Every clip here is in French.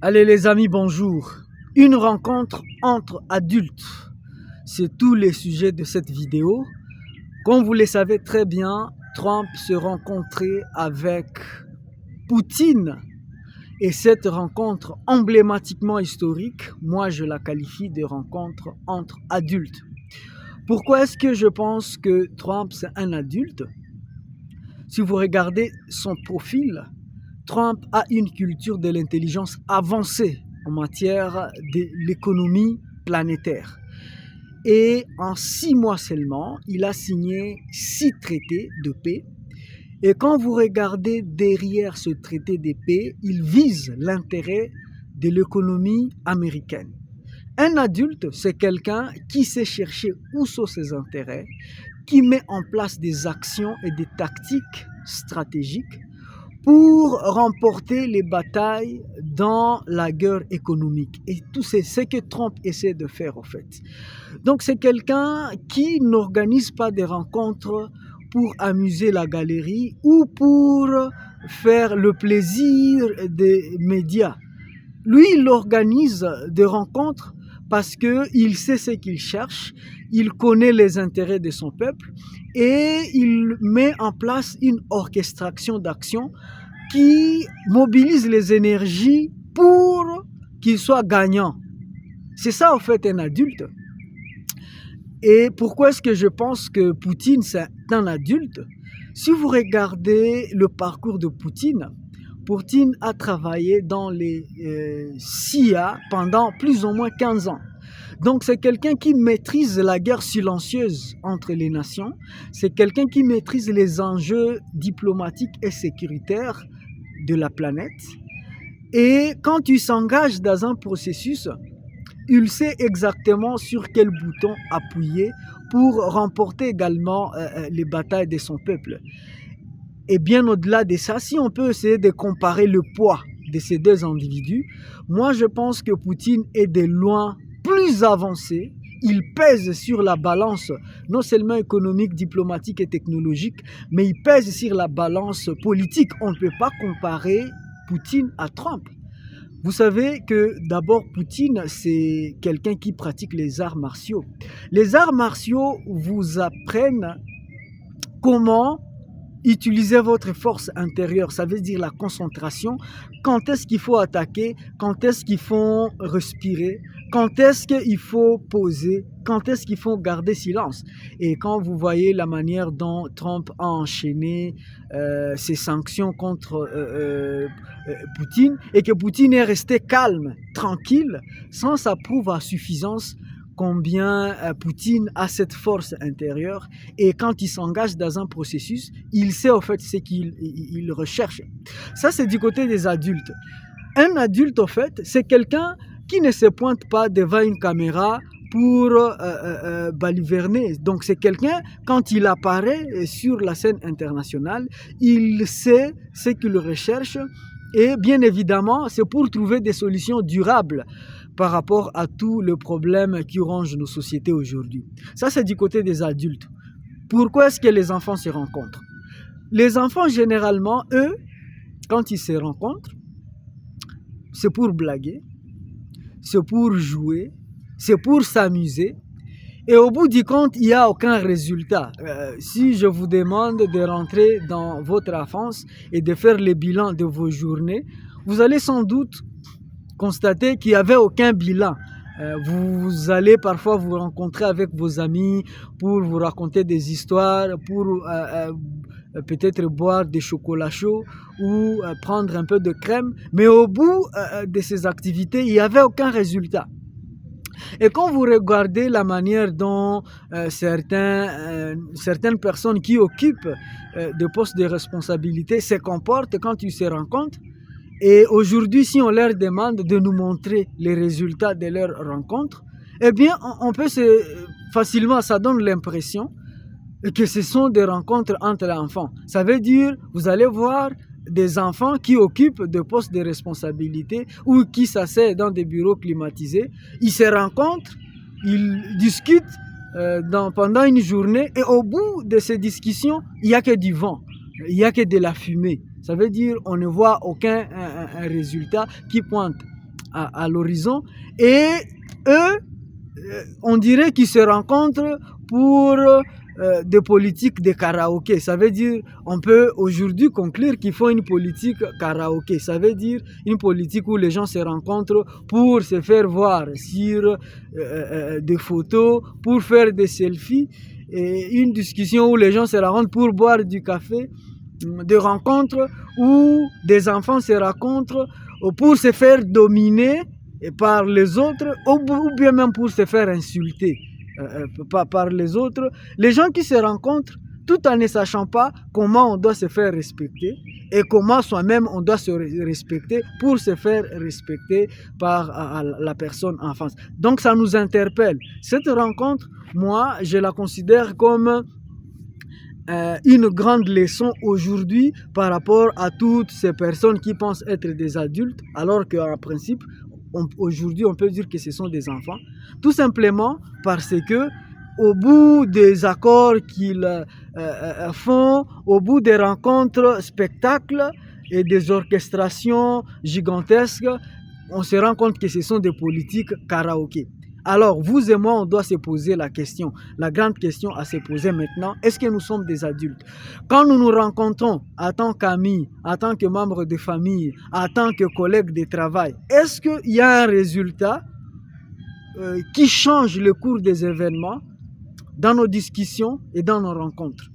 Allez les amis, bonjour. Une rencontre entre adultes, c'est tous les sujets de cette vidéo. Comme vous le savez très bien, Trump se rencontrait avec Poutine. Et cette rencontre emblématiquement historique, moi je la qualifie de rencontre entre adultes. Pourquoi est-ce que je pense que Trump c'est un adulte? Si vous regardez son profil, Trump a une culture de l'intelligence avancée en matière de l'économie planétaire. Et en 6 mois seulement, il a signé 6 traités de paix. Et quand vous regardez derrière ce traité de paix, il vise l'intérêt de l'économie américaine. Un adulte, c'est quelqu'un qui sait chercher où sont ses intérêts, qui met en place des actions et des tactiques stratégiques pour remporter les batailles dans la guerre économique. Et tout c'est ce que Trump essaie de faire en fait. Donc c'est quelqu'un qui n'organise pas des rencontres pour amuser la galerie ou pour faire le plaisir des médias. Lui, il organise des rencontres parce qu'il sait ce qu'il cherche, il connaît les intérêts de son peuple et il met en place une orchestration d'actions qui mobilise les énergies pour qu'il soit gagnant. C'est ça en fait un adulte. Et pourquoi est-ce que je pense que Poutine c'est un adulte? Si vous regardez le parcours de Poutine a travaillé dans les CIA pendant plus ou moins 15 ans. Donc c'est quelqu'un qui maîtrise la guerre silencieuse entre les nations, c'est quelqu'un qui maîtrise les enjeux diplomatiques et sécuritaires de la planète. Et quand il s'engage dans un processus, il sait exactement sur quel bouton appuyer pour remporter également les batailles de son peuple. Et bien au-delà de ça, si on peut essayer de comparer le poids de ces deux individus, moi je pense que Poutine est de loin plus avancé. Il pèse sur la balance, non seulement économique, diplomatique et technologique, mais il pèse sur la balance politique. On ne peut pas comparer Poutine à Trump. Vous savez que d'abord Poutine, c'est quelqu'un qui pratique les arts martiaux. Les arts martiaux vous apprennent comment utiliser votre force intérieure, ça veut dire la concentration. Quand est-ce qu'il faut attaquer? Quand est-ce qu'il faut respirer? Quand est-ce qu'il faut poser? Quand est-ce qu'il faut garder silence? Et quand vous voyez la manière dont Trump a enchaîné ses sanctions contre Poutine et que Poutine est resté calme, tranquille, ça prouve à suffisance combien Poutine a cette force intérieure et quand il s'engage dans un processus, il sait en fait ce qu'il recherche. Ça, c'est du côté des adultes. Un adulte, en fait, c'est quelqu'un qui ne se pointe pas devant une caméra pour baliverner. Donc, c'est quelqu'un, quand il apparaît sur la scène internationale, il sait ce qu'il recherche et bien évidemment, c'est pour trouver des solutions durables par rapport à tous les problèmes qui rongent nos sociétés aujourd'hui. Ça, c'est du côté des adultes. Pourquoi est-ce que les enfants se rencontrent? Les enfants, généralement, eux, quand ils se rencontrent, c'est pour blaguer, c'est pour jouer, c'est pour s'amuser. Et au bout du compte, il n'y a aucun résultat. Si je vous demande de rentrer dans votre enfance et de faire le bilan de vos journées, vous allez sans doute constater qu'il n'y avait aucun bilan. Vous allez parfois vous rencontrer avec vos amis pour vous raconter des histoires, pour peut-être boire des chocolats chauds ou prendre un peu de crème. Mais au bout de ces activités, il n'y avait aucun résultat. Et quand vous regardez la manière dont certaines personnes qui occupent des postes de responsabilité se comportent quand ils se rencontrent, et aujourd'hui, si on leur demande de nous montrer les résultats de leur rencontre, eh bien, on peut facilement, ça donne l'impression que ce sont des rencontres entre enfants. Ça veut dire, vous allez voir des enfants qui occupent des postes de responsabilité ou qui s'asseyent dans des bureaux climatisés. Ils se rencontrent, ils discutent pendant une journée et au bout de ces discussions, il n'y a que du vent, il n'y a que de la fumée. Ça veut dire qu'on ne voit aucun résultat qui pointe à l'horizon, et eux, on dirait qu'ils se rencontrent pour des politiques de karaoké. Ça veut dire, on peut aujourd'hui conclure qu'ils font une politique karaoké. Ça veut dire une politique où les gens se rencontrent pour se faire voir sur des photos, pour faire des selfies, et une discussion où les gens se rencontrent pour boire du café, des rencontres où des enfants se rencontrent pour se faire dominer par les autres, ou bien même pour se faire insulter par les autres. Les gens qui se rencontrent tout en ne sachant pas comment on doit se faire respecter et comment soi-même on doit se respecter pour se faire respecter par la personne en face. Donc ça nous interpelle. Cette rencontre, moi, je la considère comme une grande leçon aujourd'hui par rapport à toutes ces personnes qui pensent être des adultes, alors qu'en principe, aujourd'hui, on peut dire que ce sont des enfants, tout simplement parce que au bout des accords qu'ils font, au bout des rencontres, spectacles et des orchestrations gigantesques, on se rend compte que ce sont des politiques karaoké. Alors, vous et moi, on doit se poser la question, la grande question à se poser maintenant, est-ce que nous sommes des adultes? Quand nous nous rencontrons en tant qu'amis, en tant que membres de famille, en tant que collègues de travail, est-ce qu'il y a un résultat qui change le cours des événements dans nos discussions et dans nos rencontres?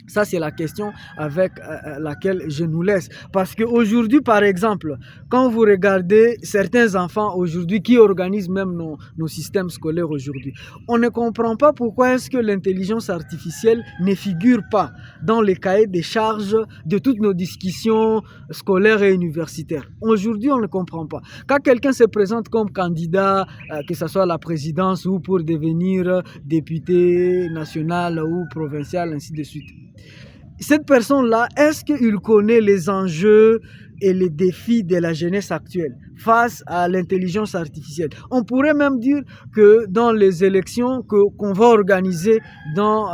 Ça, c'est la question avec laquelle je nous laisse. Parce qu'aujourd'hui, par exemple, quand vous regardez certains enfants aujourd'hui qui organisent même nos systèmes scolaires aujourd'hui, on ne comprend pas pourquoi est-ce que l'intelligence artificielle ne figure pas dans les cahiers des charges de toutes nos discussions scolaires et universitaires. Aujourd'hui, on ne comprend pas. Quand quelqu'un se présente comme candidat, que ce soit à la présidence ou pour devenir député national ou provincial, ainsi de suite, cette personne-là, est-ce qu'il connaît les enjeux et les défis de la jeunesse actuelle face à l'intelligence artificielle? On pourrait même dire que dans les élections qu'on va organiser dans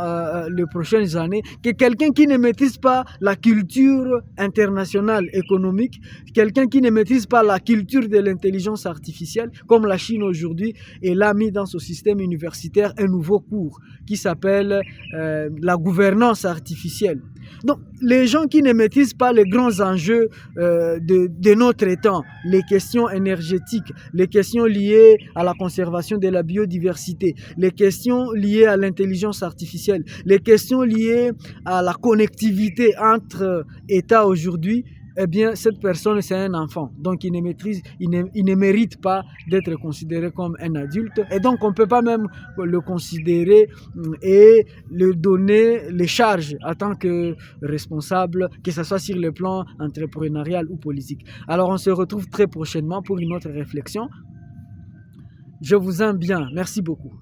les prochaines années, que quelqu'un qui ne maîtrise pas la culture internationale économique, quelqu'un qui ne maîtrise pas la culture de l'intelligence artificielle, comme la Chine aujourd'hui, elle a mis dans son système universitaire un nouveau cours qui s'appelle la gouvernance artificielle. Donc, les gens qui ne maîtrisent pas les grands enjeux de notre temps, les questions énergétiques, les questions liées à la conservation de la biodiversité, les questions liées à l'intelligence artificielle, les questions liées à la connectivité entre États aujourd'hui, eh bien, cette personne, c'est un enfant. Donc, il ne mérite pas d'être considéré comme un adulte. Et donc, on ne peut pas même le considérer et lui donner les charges en tant que responsable, que ce soit sur le plan entrepreneurial ou politique. Alors, on se retrouve très prochainement pour une autre réflexion. Je vous aime bien. Merci beaucoup.